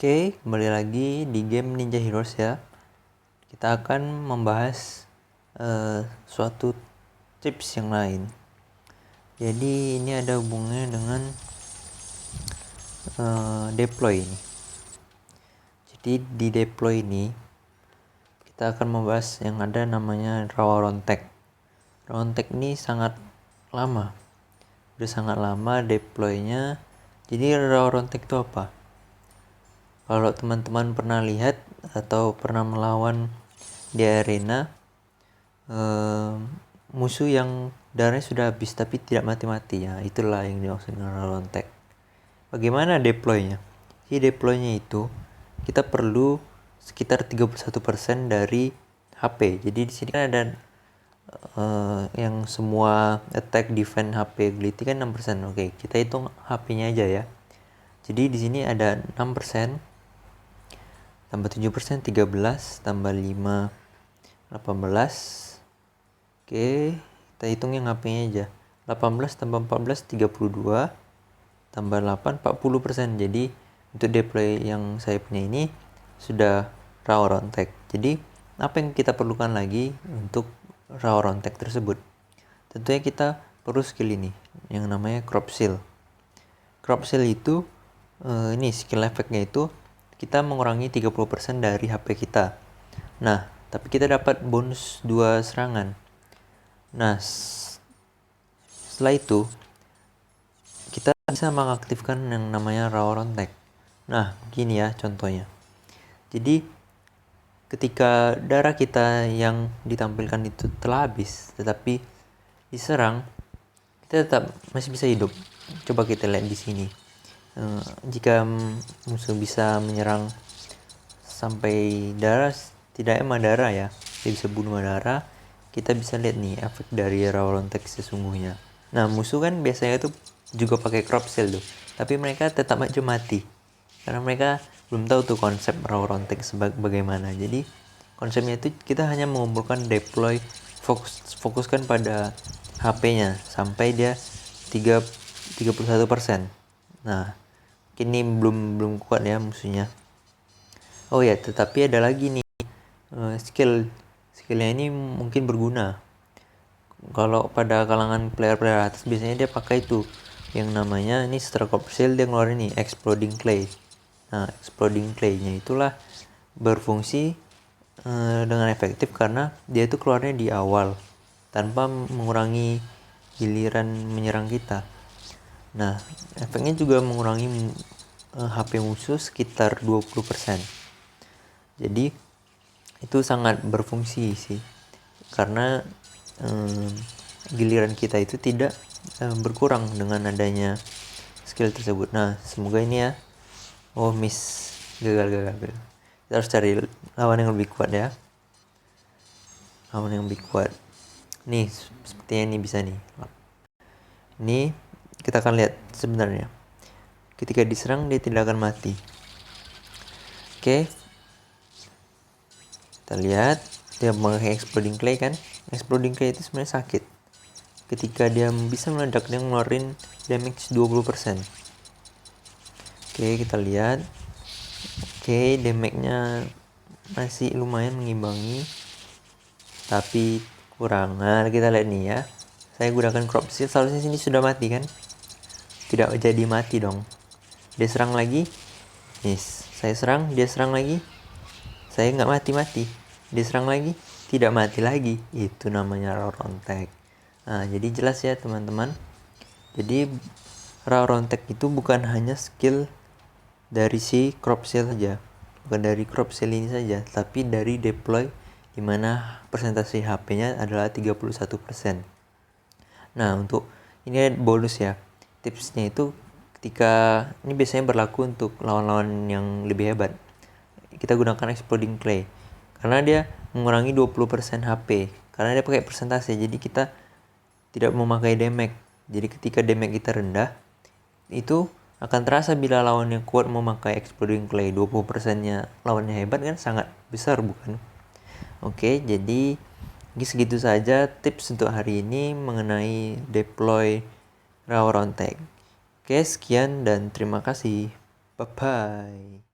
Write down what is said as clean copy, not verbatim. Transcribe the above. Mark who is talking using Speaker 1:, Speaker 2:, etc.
Speaker 1: Oke, kembali lagi di game Ninja Heroes ya. Kita akan membahas suatu tips yang lain. Jadi ini ada hubungannya dengan deploy ini. Jadi di deploy ini kita akan membahas yang ada namanya raw rontek. Raw rontek ini sangat lama. Udah sangat lama deploynya. Jadi raw rontek itu apa? Kalau teman-teman pernah lihat atau pernah melawan di arena musuh yang darahnya sudah habis tapi tidak mati-mati, ya itulah yang dimaksud dengan raw rontek. Bagaimana deploynya? Si deploynya itu kita perlu sekitar 31% dari HP. Jadi di sini kan ada yang semua attack, defense, HP, ability kan 6%. Oke, kita hitung HP-nya aja ya. Jadi di sini ada 6%, tambah 7%, 13, tambah 5, 18. Oke, kita hitung yang HP-nya aja. 18 tambah 14, 32, tambah 8, 40%. Jadi untuk deploy yang saya punya ini sudah raw rontek. Jadi apa yang kita perlukan lagi untuk raw rontek tersebut? Tentunya kita perlu skill ini yang namanya crop seal. Crop seal itu ini skill efeknya itu kita mengurangi 30% dari HP kita. Nah, tapi kita dapat bonus 2 serangan. Nah, setelah itu kita bisa mengaktifkan yang namanya raw rontek. Nah, gini ya contohnya. Jadi ketika darah kita yang ditampilkan itu telah habis, tetapi diserang, kita tetap masih bisa hidup. Coba kita lihat di sini. Jika musuh bisa menyerang sampai darah, tidak emang darah ya, dia bisa bunuh darah. Kita bisa lihat nih efek dari raw rontek sesungguhnya. Nah, musuh kan biasanya tuh juga pakai crop seal tuh, tapi mereka tetap aja mati karena mereka belum tahu tuh konsep raw rontek bagaimana. Jadi konsepnya itu kita hanya mengumpulkan deploy, fokuskan pada HP-nya sampai dia 31%. Nah, ini belum kuat ya musuhnya. Oh ya, tetapi ada lagi nih skillnya ini mungkin berguna. Kalau pada kalangan player atas biasanya dia pakai itu yang namanya ini setelah crop seal dia ngeluarin nih exploding clay. Nah, exploding clay-nya itulah berfungsi dengan efektif karena dia itu keluarnya di awal tanpa mengurangi giliran menyerang kita. Nah, efeknya juga mengurangi HP musuh sekitar 20%. Jadi itu sangat berfungsi sih, karena giliran kita itu tidak berkurang dengan adanya skill tersebut. Nah, semoga ini ya. Oh, miss, gagal. Kita harus cari lawan yang lebih kuat ya. Lawan yang lebih kuat. Nih, sepertinya ini bisa nih. Ini kita akan lihat sebenarnya. Ketika diserang dia tidak akan mati. Oke. Kita lihat dia memakai exploding clay kan. Exploding clay itu sebenarnya sakit. Ketika dia bisa meledak dia ngeluarin damage 20%. Oke, kita lihat. Oke, damage-nya masih lumayan mengimbangi, tapi kurang. Nah, kita lihat nih ya. Saya gunakan crop seal, seharusnya sini sudah mati kan? Tidak jadi mati dong. Dia serang lagi. Yes, saya serang, dia serang lagi. Saya nggak mati-mati. Dia serang lagi, tidak mati lagi. Itu namanya raw rontek. Nah, jadi jelas ya teman-teman. Jadi raw rontek itu bukan hanya skill dari si crop seal saja, bukan dari crop seal ini saja, tapi dari deploy dimana persentase HP-nya adalah 31%. Nah, untuk ini bonus ya, tipsnya itu ketika ini biasanya berlaku untuk lawan-lawan yang lebih hebat, kita gunakan exploding clay karena dia mengurangi 20% HP, karena dia pakai persentase, jadi kita tidak memakai damage. Jadi ketika damage kita rendah, itu akan terasa bila lawan yang kuat memakai exploding clay. 20%-nya lawannya hebat kan sangat besar, bukan? Oke, jadi segitu saja tips untuk hari ini mengenai deploy raw rontek. Oke, sekian dan terima kasih. Bye-bye.